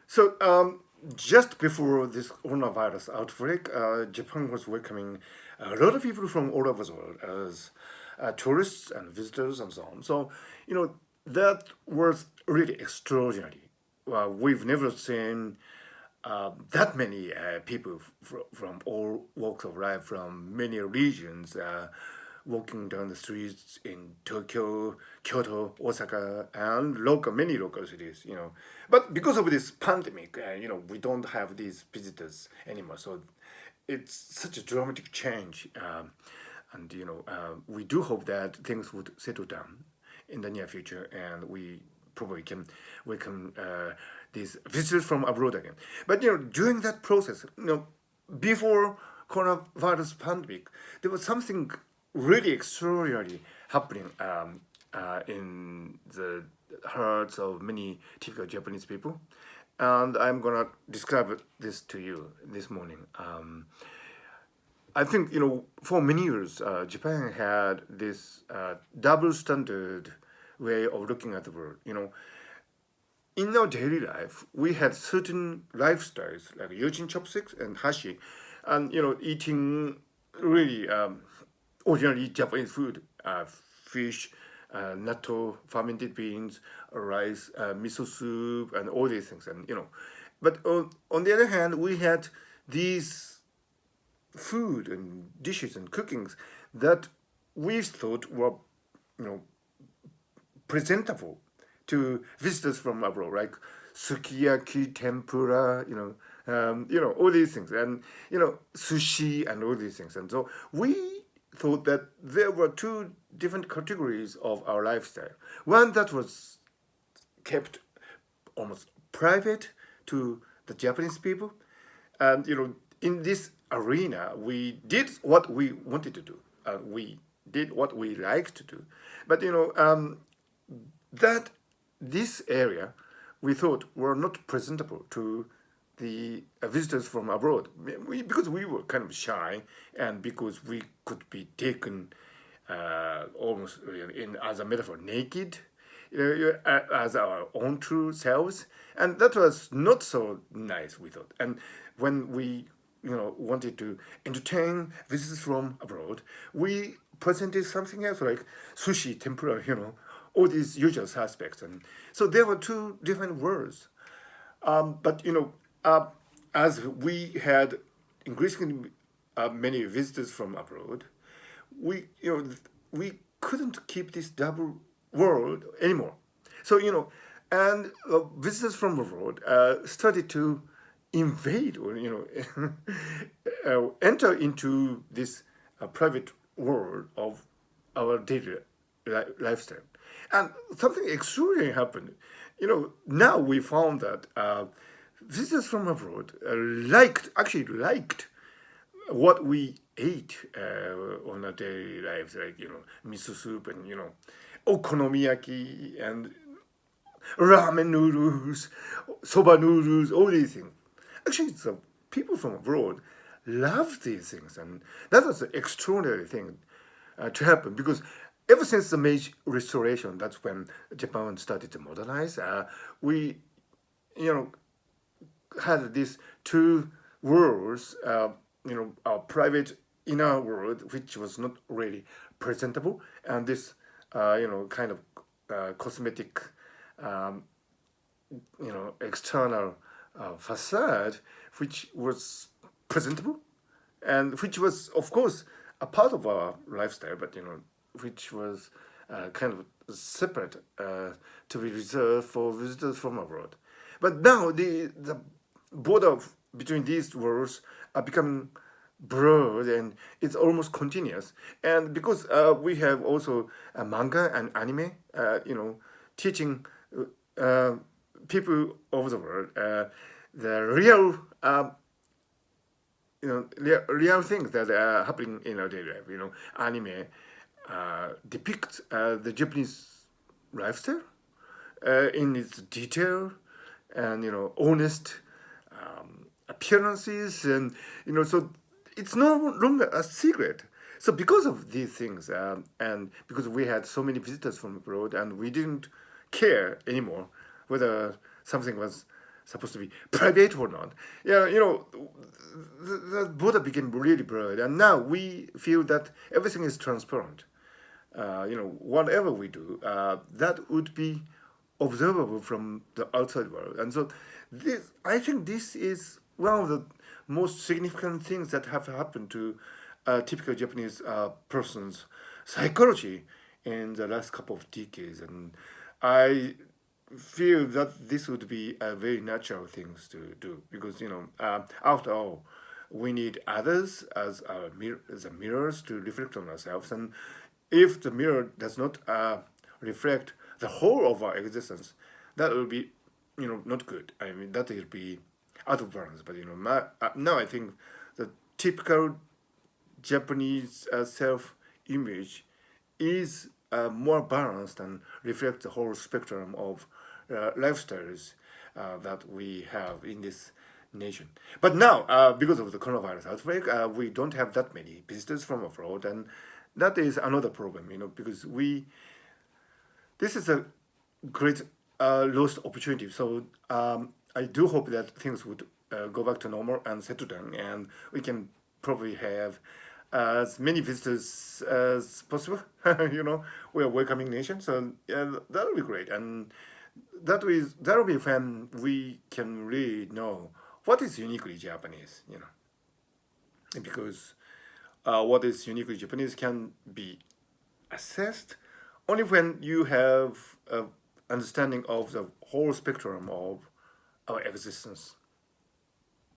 Just before this coronavirus outbreak, Japan was welcoming a lot of people from all over the world as tourists and visitors and so on. That was really extraordinary. We've never seen that many people from all walks of life, from many regions, walking down the streets in Tokyo, Kyoto, Osaka, and many local cities. But because of this pandemic, we don't have these visitors anymore. So it's such a dramatic change, and we do hope that things would settle down in the near future, and we probably can welcome these visitors from abroad again. But during that process, before coronavirus pandemic, there was something really extraordinary happening in the hearts of many typical Japanese people, and I'm gonna describe this to you this morning. I think for many years, Japan had this double standard way of looking at the world. In our daily life, we had certain lifestyles like using chopsticks and hashi, and eating really ordinary Japanese food, fish, natto, fermented beans, rice, miso soup, and all these things, and But on the other hand, we had these food and dishes and cookings that we thought were, you know, presentable to visitors from abroad, like sukiyaki, tempura, all these things, and sushi and all these things. And so we thought that there were two different categories of our lifestyle. One that was kept almost private to the Japanese people, and in this arena, we did what we wanted to do. We did what we liked to do, but that this area we thought were not presentable to the visitors from abroad, because we were kind of shy, and because we could be taken almost in as a metaphor naked, as our own true selves, and that was not so nice, we thought. And when we wanted to entertain visitors from abroad, we presented something else like sushi, tempura, all these usual suspects. And so there were two different words. But as we had increasingly many visitors from abroad, we couldn't keep this double world anymore. So and visitors from abroad started to invade, or enter into this private world of our daily lifestyle. And something extraordinary happened. Now we found that visitors from abroad actually liked what we ate on our daily lives, like miso soup and okonomiyaki and ramen noodles, soba noodles, all these things. Actually, the people from abroad love these things, and that was an extraordinary thing to happen, because ever since the Meiji Restoration, that's when Japan started to modernize. We, had these two worlds. Our private inner world, which was not really presentable, and this, kind of cosmetic, um, external facade, which was presentable, and which was, of course, a part of our lifestyle, but which was kind of separate, to be reserved for visitors from abroad. But now the border between these worlds are becoming broad, and it's almost continuous. And because we have also manga and anime, teaching uh, people over the world the real, real things that are happening in our daily life. Anime depicts the Japanese lifestyle in its detail and honest appearances, and so it's no longer a secret. So because of these things, and because we had so many visitors from abroad, and we didn't care anymore whether something was supposed to be private or not. Yeah, the border became really blurred, and now we feel that everything is transparent. Whatever we do, that would be observable from the outside world. And so, I think this is one of the most significant things that have happened to a typical Japanese person's psychology in the last couple of decades. And I feel that this would be a very natural things to do because after all, we need others as as a mirrors to reflect on ourselves, and if the mirror does not reflect the whole of our existence, that will be not good. I mean that will be out of balance. But now I think the typical Japanese self image is more balanced and reflects the whole spectrum of lifestyles that we have in this nation. But now, because of the coronavirus outbreak, we don't have that many visitors from abroad, and that is another problem, because this is a great lost opportunity. So I do hope that things would go back to normal and settle down, and we can probably have as many visitors as possible. We're a welcoming nation, so yeah, that'll be great, and that'll be when we can really know what is uniquely Japanese. Because what is uniquely Japanese can be assessed only when you have a understanding of the whole spectrum of our existence.